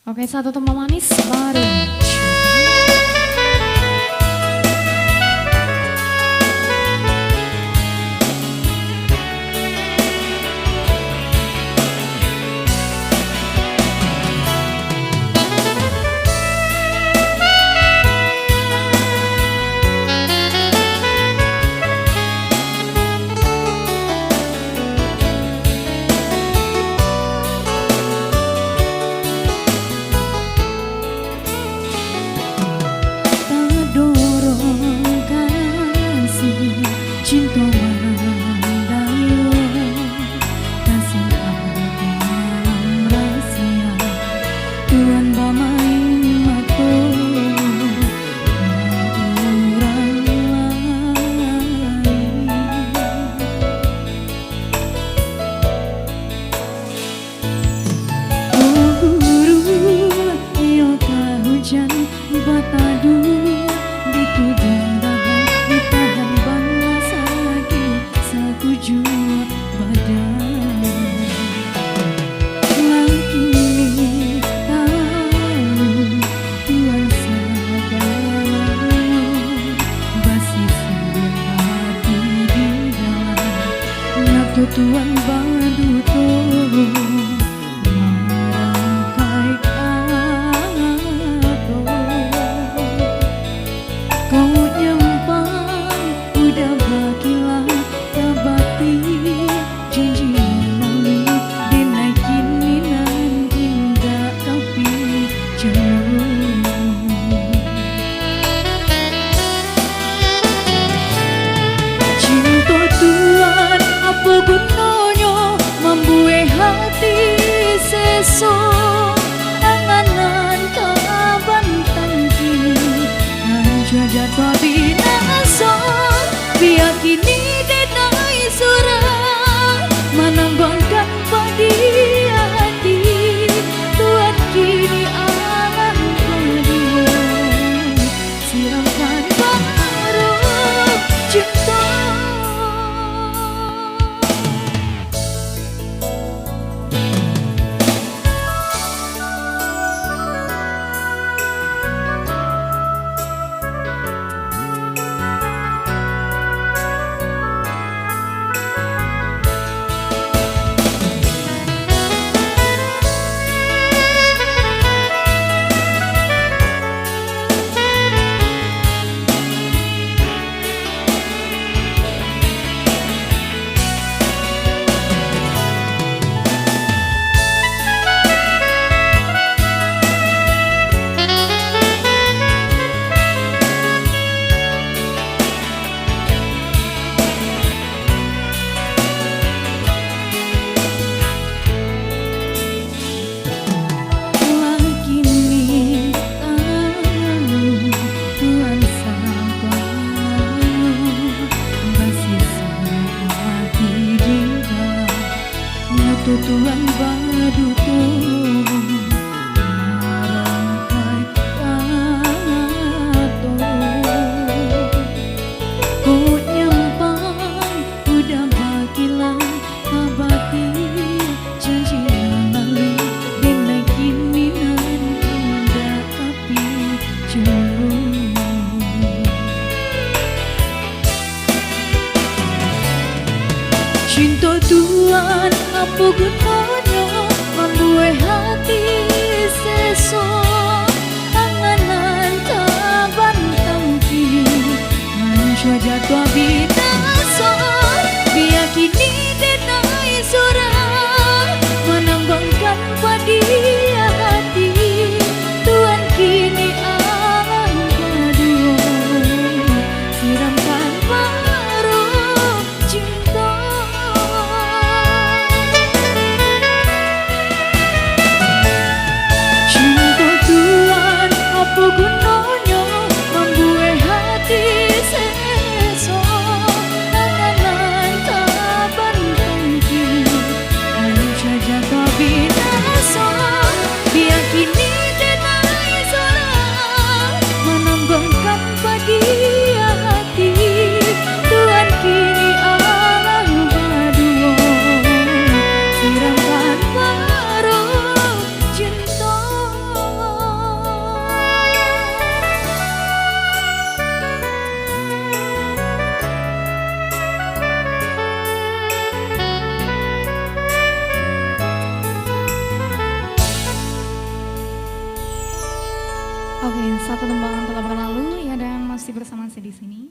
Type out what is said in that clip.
Oke, satu tombol manis bareng. Cinta mendayu kasih dalam rahasia Tuhan bamain mako orang lain. Oh guru yo hujan batadu ditudung ditahan balas tujuh badan Langkini tahu Tuhan sabar Basi hati di dalam Nakto Tuhan baduto Merangkai aku Kau nyempang udah bagilah tabati janji lalu dinaikin minan indah tapi jauh cinta Tuhan apa gunanya membuai hati sesok anganan kaban tangki anjadat babi naso biar kini surah menanggungkan padi hati Tuhan kini alam kedua siapkan baru cinta. Tuhan baduto merangkai kato ku nyempang udah bagilah abadi janji lalu dinaikin minan indah tapi jauh cinta Tuhan apa gunanya membuai Oke, satu tembakan telah berlalu ya dan masih bersama saya di sini.